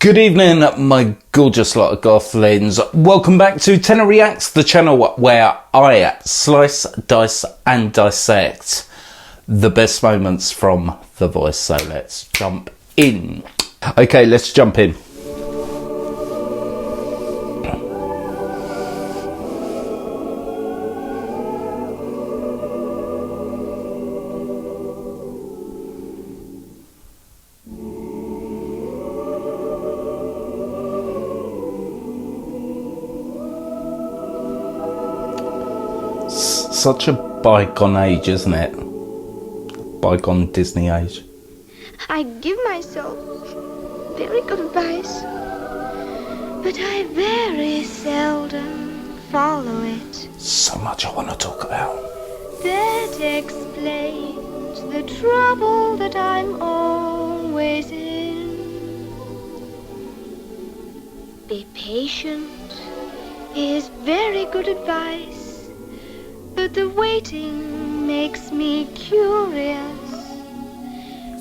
Good evening, my gorgeous lot of gothlings. Welcome back to Tenor Reacts, the channel where I slice, dice and dissect the best moments from The Voice. So let's jump in. Okay, let's jump in. Such a bygone age, isn't it? Bygone Disney age. I give myself very good advice, but I very seldom follow it. So much I want to talk about. That explains the trouble that I'm always in. Be patient is very good advice, but the waiting makes me curious,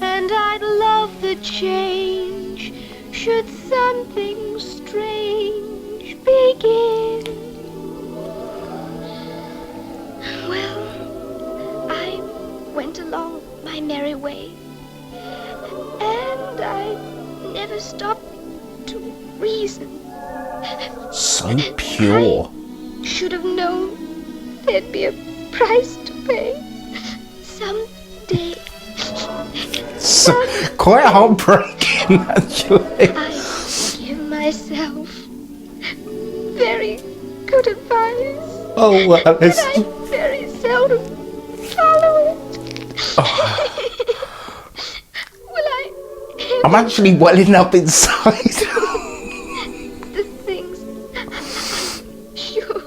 and I'd love the change should something strange begin. Well, I went along my merry way, and I never stopped to reason. So pure. I should have known there'd be a price to pay someday. So, quite heartbreaking, actually. I give myself very good advice. Oh, well, but I very seldom follow it. Oh. Will I? I'm actually welling up inside. The things I should.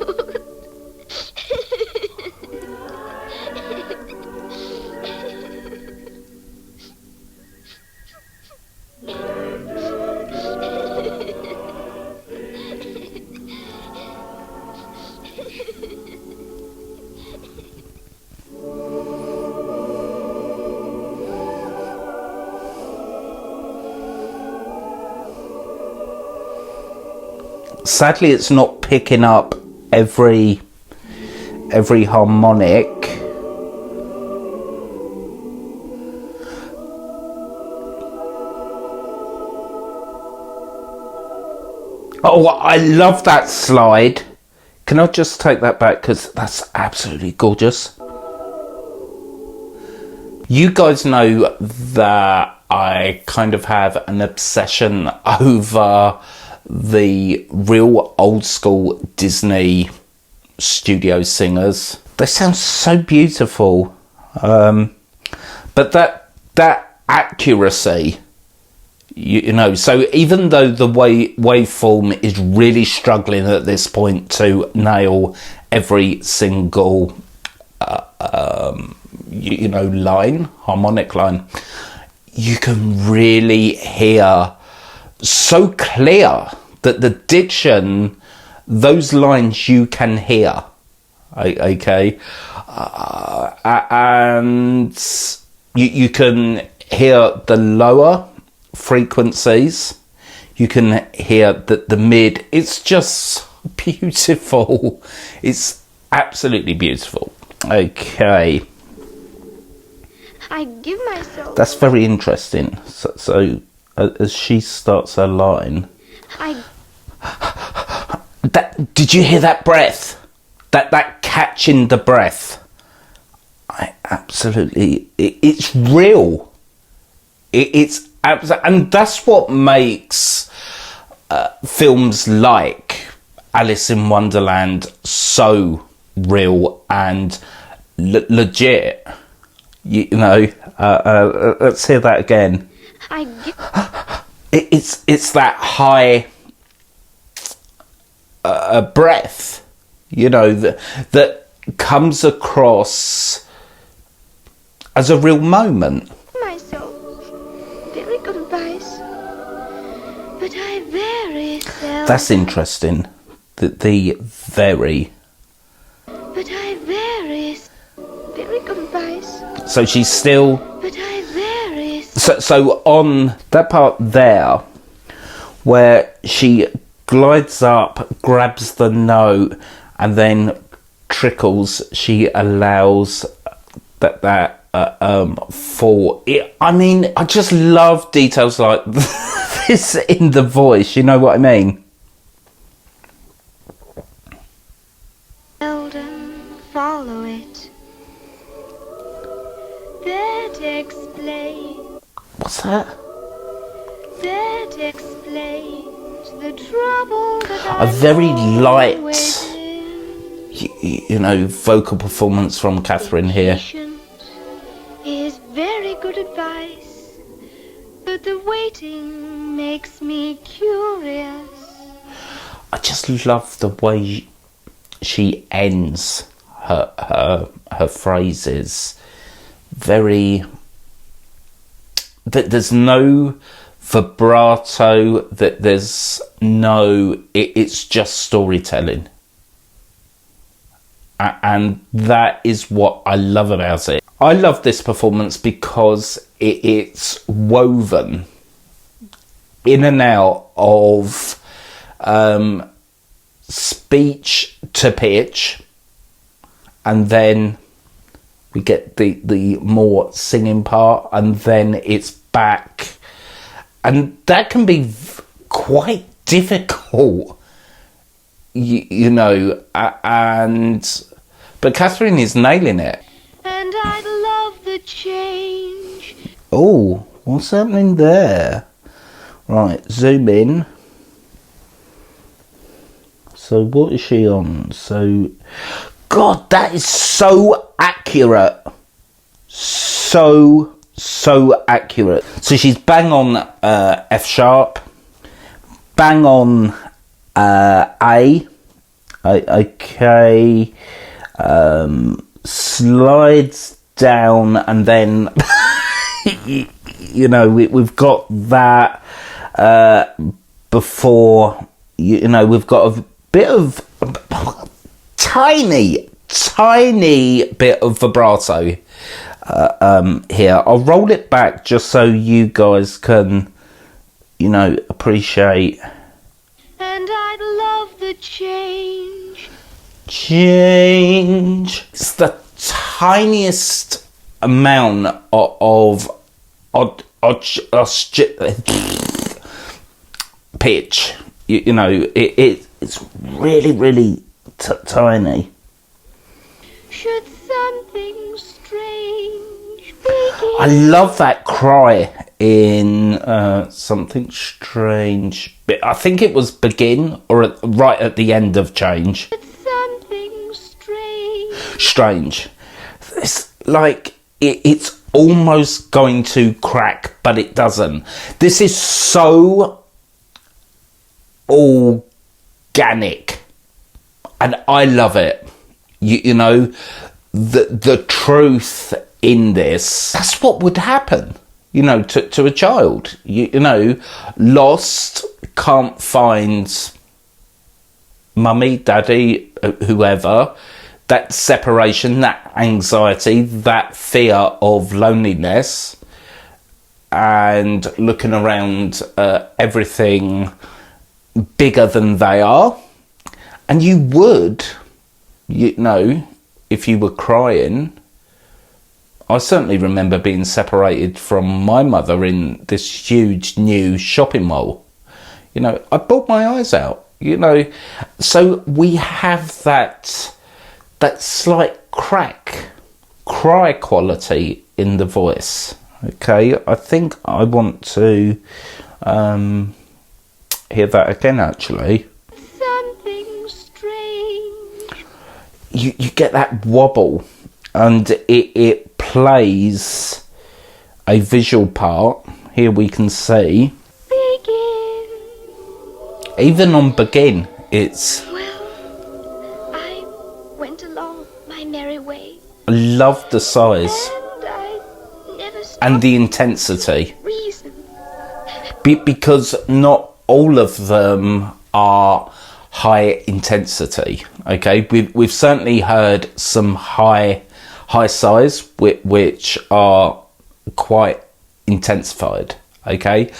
Sadly, it's not picking up every harmonic. Oh, I love that slide. Can I just take that back, because that's absolutely gorgeous. You guys know that I kind of have an obsession over the real old school Disney studio singers. They sound so beautiful, but that accuracy, you know, so even though the waveform is really struggling at this point to nail every single you know, line, harmonic line, you can really hear so clear that the diction, those lines you can hear, okay, and you can hear the lower frequencies, you can hear the mid. It's just beautiful. It's absolutely beautiful. Okay, I give myself. that's very interesting. So as she starts her line, did you hear that breath? That catch in the breath? I absolutely, it's real. It's absolutely, and that's what makes films like Alice in Wonderland so real and legit. You know, let's hear that again. It's that high breath, you know, that comes across as a real moment. Myself very good advice, but I very seldom. That's interesting. The very. But I very good advice. So she's still. But I very. So on that part there, where she glides up, grabs the note, and then trickles. She allows that fall. I mean, I just love details like this in the voice. You know what I mean? Seldom follow it. That explains. What's that? That explains the trouble that A very light, within. you know, vocal performance from Catherine here. Patience is very good advice, but the waiting makes me curious. I just love the way she ends her phrases. Very. There's no vibrato. That there's no. It's just storytelling, and that is what I love about it. I love this performance because it's woven in and out of speech to pitch, and then we get the more singing part, and then it's back, and that can be quite difficult, you know, but Catherine is nailing it. And I love the change. Oh, what's happening there? Right, zoom in. So what is she on? So, God, that is so accurate. So accurate. So she's bang on F sharp, bang on A. Okay. Slides down, and then you know, we've got that before, you know, we've got a bit of tiny bit of vibrato here. I'll roll it back just so you guys can, you know, appreciate. And I love the change. It's the tiniest amount of pitch. You know, it's really tiny. Should something strange begin? I love that cry in Something Strange. I think it was Begin, or right at the end of Change. Something Strange. It's like it's almost going to crack, but it doesn't. This is so organic, and I love it. You know, the truth in this. That's what would happen, you know, to a child. You know, lost, can't find mummy, daddy, whoever. That separation, that anxiety, that fear of loneliness, and looking around everything bigger than they are. And you would, you know, if you were crying. I certainly remember being separated from my mother in this huge new shopping mall. You know, I bawled my eyes out, you know. So we have that slight cry quality in the voice. Okay, I think I want to hear that again, actually. Something strange. You get that wobble, and it plays a visual part. Here we can see. Begin. Even on Begin, it's... Merry way. I love the size And I never and the intensity, reason. because not all of them are high intensity. Okay, we've certainly heard some high size which are quite intensified. Okay,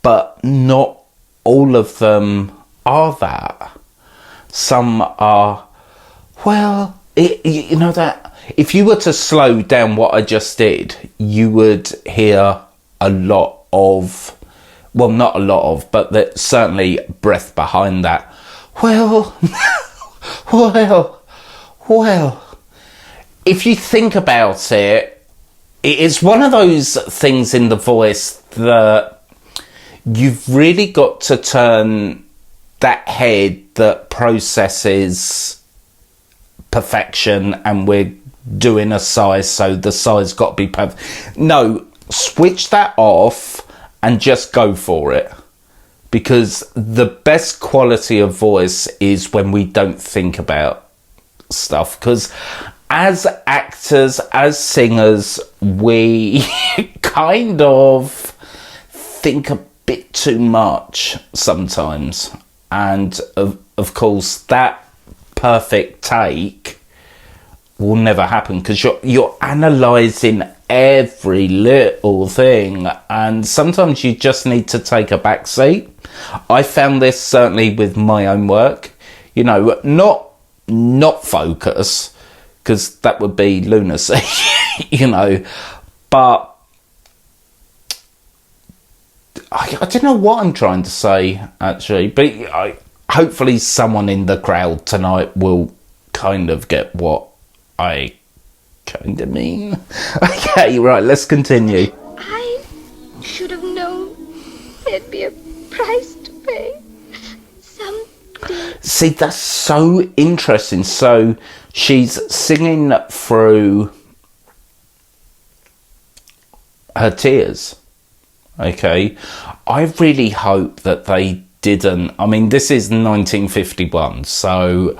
but not all of them are that. Some are, well, you know that if you were to slow down what I just did, you would hear a lot of, well, not a lot of, but there's certainly breath behind that. Well, well, if you think about it, it's one of those things in the voice that you've really got to turn that head that processes perfection, and we're doing a size, so the size got to be perfect. No, switch that off and just go for it, because the best quality of voice is when we don't think about stuff. Because as actors, as singers, we kind of think a bit too much sometimes, and of course that perfect take will never happen, because you're analysing every little thing, and sometimes you just need to take a back seat. I found this certainly with my own work, you know, not focus, because that would be lunacy, you know, but I don't know what I'm trying to say, actually, but hopefully someone in the crowd tonight will kind of get what I kind of mean. Okay, right, let's continue. I should have known there'd be a price to pay someday. See, that's so interesting. So she's singing through her tears. Okay, I really hope that they didn't. I mean, this is 1951, so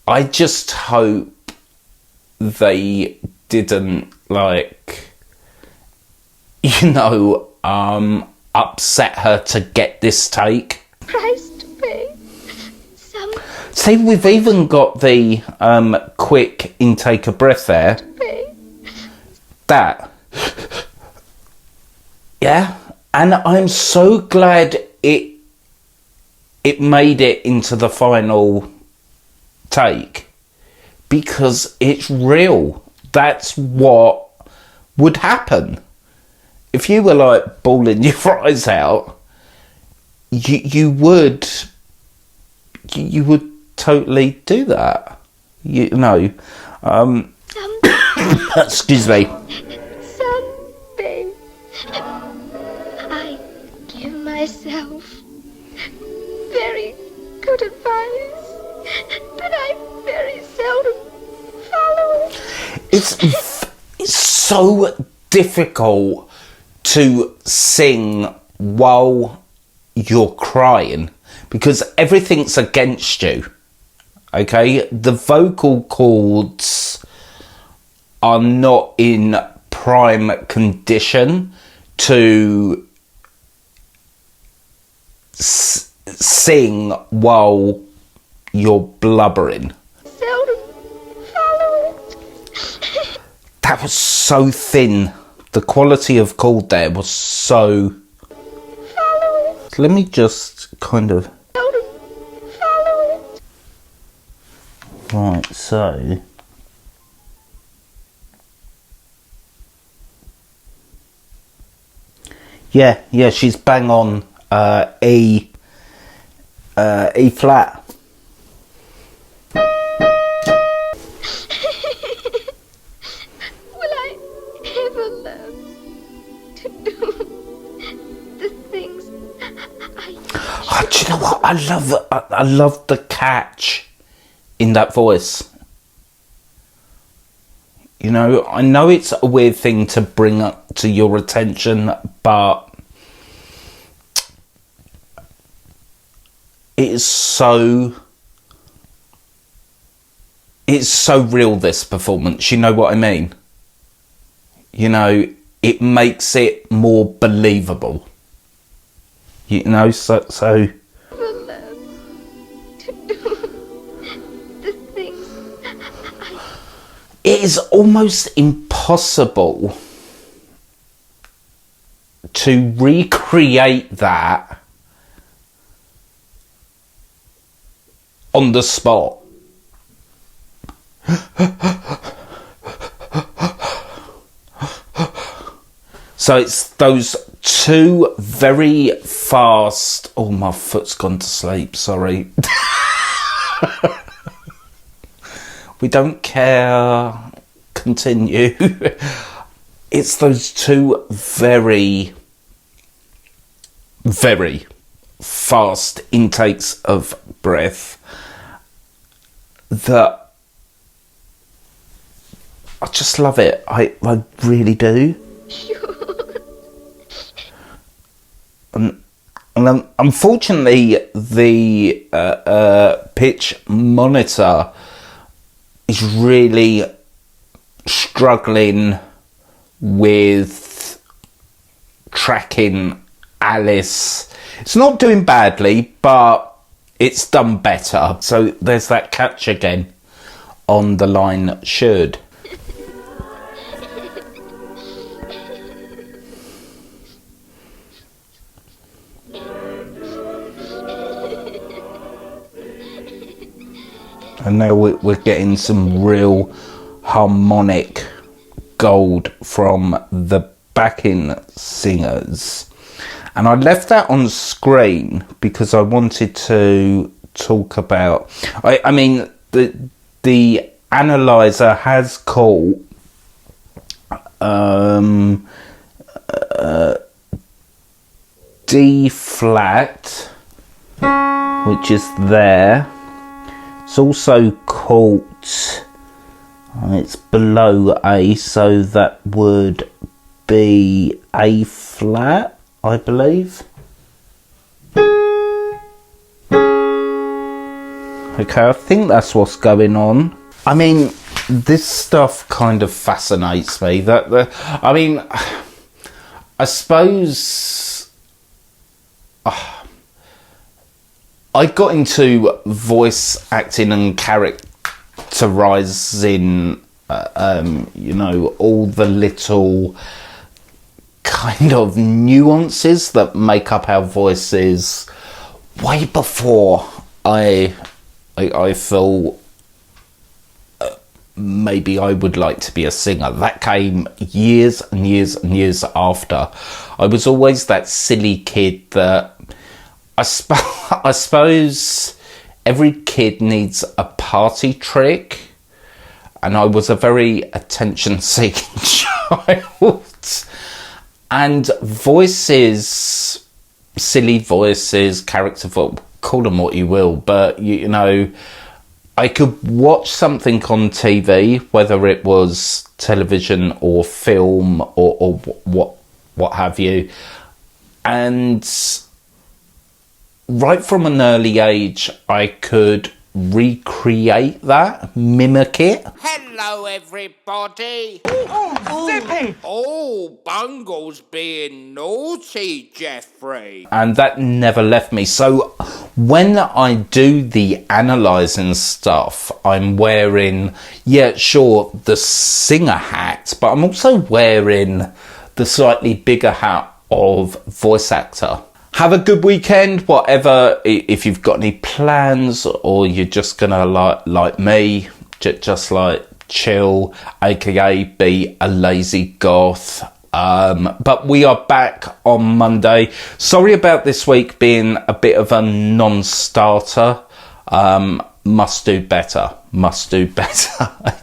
I just hope they didn't, like, you know, upset her to get this take. Price to pay See, we've even got the quick intake of breath there. pay. That. Yeah, and I'm so glad it made it into the final take, because it's real. That's what would happen if you were like bawling your eyes out. You would totally do that, you know. Excuse me. Someday I give myself very good advice, but I very seldom follow it. It's so difficult to sing while you're crying, because everything's against you. Okay, the vocal cords are not in prime condition to sing while you're blubbering. Seldom follow it. That was so thin. The quality of chord there was so... Follow it. Let me just kind of... Seldom follow it. Right, so... Yeah, she's bang on E flat. Will I ever learn to do the things I Do you know what? I love the catch in that voice. You know, I know it's a weird thing to bring up to your attention, but it's so real, this performance. You know what I mean? You know, it makes it more believable. You know, so ever learn to do the things it is almost impossible to recreate that on the spot. So it's those two very fast... Oh, my foot's gone to sleep, sorry. We don't care. Continue. It's those two very, very fast intakes of breath that I just love it. I really do. And unfortunately, the pitch monitor is really struggling with tracking Alice. It's not doing badly, but it's done better. So there's that catch again on the line should. And now we're getting some real harmonic gold from the backing singers. And I left that on screen because I wanted to talk about... I mean, the analyzer has caught D flat, which is there. It's also caught, it's below A, so that would be A flat, I believe. Okay, I think that's what's going on. I mean, this stuff kind of fascinates me. I mean, I suppose... I got into voice acting and characterising, you know, all the little kind of nuances that make up our voices way before I thought maybe I would like to be a singer. That came years and years and years after. I was always that silly kid that I suppose every kid needs a party trick, and I was a very attention-seeking child. And voices, silly voices, character voice, call them what you will, but you know, I could watch something on TV, whether it was television or film or what have you, and right from an early age, I could recreate that, mimic it. Hello, everybody. Oh, Zippy. Oh, Bungle's being naughty, Jeffrey. And that never left me. So when I do the analysing stuff, I'm wearing, yeah, sure, the singer hat, but I'm also wearing the slightly bigger hat of voice actor. Have a good weekend, whatever, if you've got any plans, or you're just gonna like me, just like chill, aka be a lazy goth. But we are back on Monday. Sorry about this week being a bit of a non-starter. Must do better.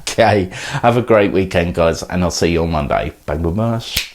Okay, have a great weekend, guys, and I'll see you on Monday. Bang, bang, bash.